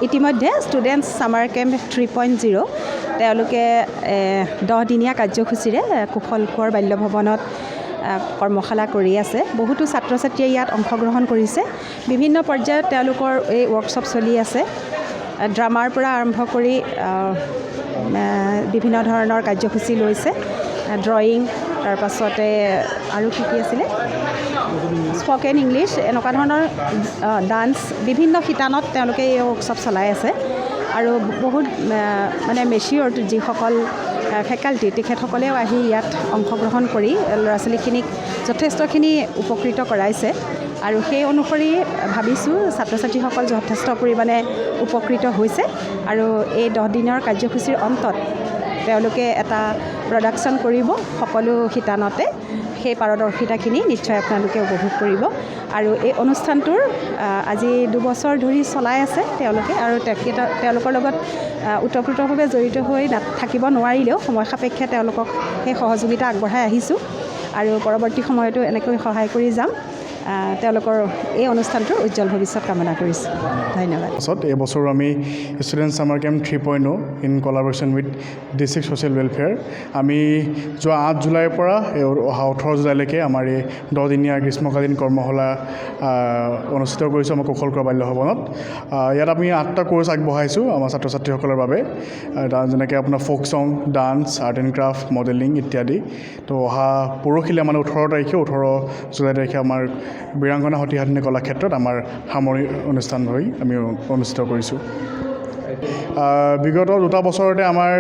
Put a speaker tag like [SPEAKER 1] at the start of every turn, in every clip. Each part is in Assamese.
[SPEAKER 1] ইতিমধ্যে ষ্টুডেণ্টছ ছামাৰ কেম্প 3.0 তেওঁলোকে 10 দিনীয়া কাৰ্যসূচীৰে কুশল কোঁৱৰ বাল্য ভৱনত কৰ্মশালা কৰি আছে। বহুতো ছাত্ৰ ছাত্ৰীয়ে ইয়াত অংশগ্ৰহণ কৰিছে। বিভিন্ন পৰ্যায়ত তেওঁলোকৰ এই ৱৰ্কশ্বপ চলি আছে। ড্ৰামাৰ পৰা আৰম্ভ কৰি বিভিন্ন ধৰণৰ কাৰ্যসূচী লৈছে। ড্ৰয়িং, তাৰ পাছতে আৰু কি আছিলে, স্পকেন ইংলিছ, এনেকুৱা ধৰণৰ ডান্স, বিভিন্ন শিতানত তেওঁলোকে এই ৱৰ্কশ্বপ চলাই আছে। আৰু বহুত মানে মেচিয়ৰ যিসকল ফেকাল্টি, তেখেতসকলেও আহি ইয়াত অংশগ্ৰহণ কৰি ল'ৰা ছোৱালীখিনিক যথেষ্টখিনি উপকৃত কৰাইছে। আৰু সেই অনুসৰি ভাবিছোঁ ছাত্ৰ ছাত্ৰীসকল যথেষ্ট পৰিমাণে উপকৃত হৈছে। আৰু এই 10 দিনৰ কাৰ্যসূচীৰ অন্তত তেওঁলোকে এটা প্ৰডাকশ্যন কৰিব সকলো শিতানতে। সেই পাৰদৰ্শিতাখিনি নিশ্চয় আপোনালোকে উপভোগ কৰিব। আৰু এই অনুষ্ঠানটোৰ আজি 2 বছৰ ধৰি চলাই আছে তেওঁলোকে। আৰু তেওঁলোকৰ লগত ওতঃপ্ৰোতভাৱে জড়িত হৈ থাকিব নোৱাৰিলেও সময় সাপেক্ষে তেওঁলোকক সেই সহযোগিতা আগবঢ়াই আহিছোঁ। আৰু পৰৱৰ্তী সময়তো এনেকৈ সহায় কৰি যাম। তেওঁলোকৰ এই অনুষ্ঠানটোৰ উজ্জ্বল ভৱিষ্যত কামনা কৰিছোঁ। ধন্যবাদ।
[SPEAKER 2] এই বছৰ আমি students summer camp 3.0 in কলাবৰেশ্যন with district social welfare আমি যোৱা 8 জুলাইৰ পৰা অহা 18 জুলাইলৈকে আমাৰ এই 10 দিনীয়া গ্ৰীষ্মকালীন কৰ্মশালা অনুষ্ঠিত কৰিছোঁ আমাৰ কুশল কোঁৱৰ বাল্য ভৱনত। ইয়াত আমি 8টা কোৰ্চ আগবঢ়াইছোঁ আমাৰ ছাত্ৰ ছাত্ৰীসকলৰ বাবে, যেনেকৈ আপোনাৰ folk song, dance, art and craft, modelling ইত্যাদি। তো অহা পৰহিলৈ মানে 18 জুলাই তাৰিখে আমাৰ বীৰাংগনা সতীসাধিনী কলাক্ষেত্ৰত আমাৰ সামৰণি অনুষ্ঠান হৈ আমি অনুষ্ঠিত কৰিছোঁ। বিগত 2টা বছৰতে আমাৰ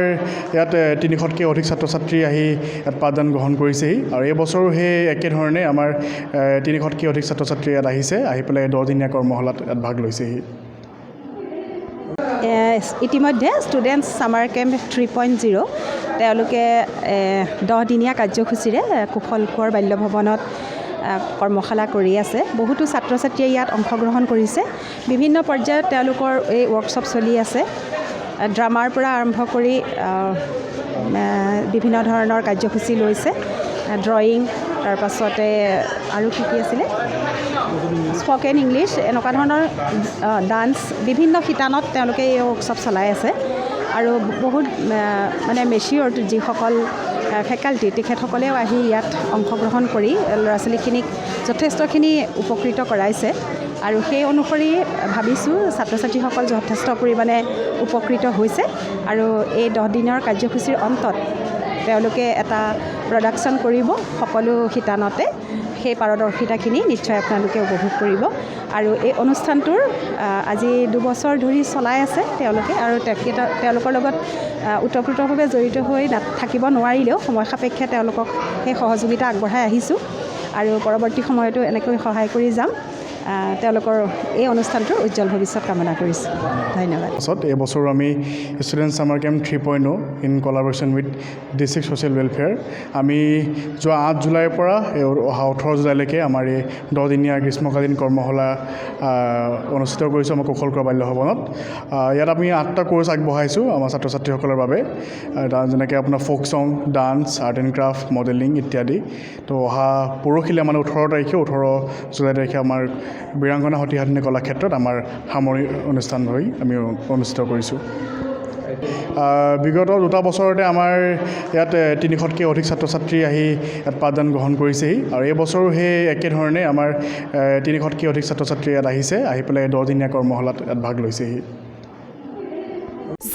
[SPEAKER 2] ইয়াত 300তকৈ অধিক ছাত্ৰ ছাত্ৰী আহি ইয়াত পাঠদান গ্ৰহণ কৰিছেহি। আৰু এই বছৰো সেই একেধৰণে আমাৰ 300তকৈ অধিক ছাত্ৰ ছাত্ৰী ইয়াত আহিছে, আহি পেলাই 10 দিনীয়া কৰ্মশালাত ইয়াত ভাগ লৈছেহি।
[SPEAKER 1] ইতিমধ্যে ষ্টুডেণ্টছ ছামাৰ কেম্প 3.0 তেওঁলোকে 10 দিনীয়া কাৰ্যসূচীৰে কুশল কোঁৱৰ বাল্য ভৱনত কৰ্মশালা কৰি আছে। বহুতো ছাত্ৰ ছাত্ৰীয়ে ইয়াত অংশগ্ৰহণ কৰিছে। বিভিন্ন পৰ্যায়ত তেওঁলোকৰ এই ৱৰ্কশ্বপ চলি আছে। ড্ৰামাৰ পৰা আৰম্ভ কৰি বিভিন্ন ধৰণৰ কাৰ্যসূচী লৈছে। ড্ৰয়িং, তাৰ পাছতে আৰু কি আছিলে, স্পকেন ইংলিছ, এনেকুৱা ধৰণৰ ডান্স, বিভিন্ন শিতানত তেওঁলোকে এই ৱৰ্কশ্বপ চলাই আছে। আৰু বহুত মানে মেচিয়ৰ যিসকল ফেকাল্টি, তেখেতসকলেও আহি ইয়াত অংশগ্ৰহণ কৰি ল'ৰা ছোৱালীখিনিক যথেষ্টখিনি উপকৃত কৰাইছে। আৰু সেই অনুসৰি ভাবিছোঁ ছাত্ৰ ছাত্ৰীসকল যথেষ্ট পৰিমাণে উপকৃত হৈছে। আৰু এই 10 দিনৰ কাৰ্যসূচীৰ অন্তত তেওঁলোকে এটা প্ৰডাকশ্যন কৰিব সকলো শিতানতে। সেই পাৰদৰ্শিতাখিনি নিশ্চয় আপোনালোকে উপভোগ কৰিব। আৰু এই অনুষ্ঠানটোৰ আজি 2 বছৰ ধৰি চলাই আছে তেওঁলোকে। আৰু তেওঁলোকৰ লগত ওতঃপ্ৰোতভাৱে জড়িত হৈ থাকিব নোৱাৰিলেও সময় সাপেক্ষে তেওঁলোকক সেই সহযোগিতা আগবঢ়াই আহিছোঁ। আৰু পৰৱৰ্তী সময়তো এনেকৈ সহায় কৰি যাম। তেওঁলোকৰ এই অনুষ্ঠানটোৰ উজ্জ্বল ভৱিষ্যত কামনা কৰিছোঁ। ধন্যবাদ।
[SPEAKER 2] এই বছৰ আমি students summer camp 3.0 in কলাবৰেশ্যন with district social welfare আমি যোৱা 8 জুলাইৰ পৰা অহা 18 জুলাইলৈকে আমাৰ এই 10 দিনীয়া গ্ৰীষ্মকালীন কৰ্মশালা অনুষ্ঠিত কৰিছোঁ আমাৰ কুশল কোঁৱৰ বাল্য ভৱনত। ইয়াত আমি 8টা কোৰ্চ আগবঢ়াইছোঁ আমাৰ ছাত্ৰ ছাত্ৰীসকলৰ বাবে, যেনেকৈ আপোনাৰ folk song, dance, art and craft, modelling ইত্যাদি। তো অহা পৰহিলৈ মানে 18 জুলাই তাৰিখে আমাৰ বীৰাংগনা সতীসাধিনী কলাক্ষেত্ৰত আমাৰ সামৰণি অনুষ্ঠান হৈ আমি অনুষ্ঠিত কৰিছোঁ। বিগত 2টা বছৰতে আমাৰ ইয়াত 300তকৈ অধিক ছাত্ৰ ছাত্ৰী আহি ইয়াত পাঠদান গ্ৰহণ কৰিছেহি। আৰু এই বছৰো সেই একেধৰণে আমাৰ 300তকৈ অধিক ছাত্ৰ ছাত্ৰী ইয়াত আহিছে, আহি পেলাই 10 দিনীয়া কৰ্মশালাত ইয়াত ভাগ লৈছেহি।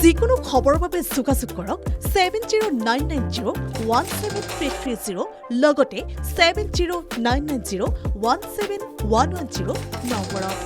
[SPEAKER 3] যিকোনো খবৰৰ বাবে যোগাযোগ কৰক 7099017330 লগতে 7099017110 নম্বৰত।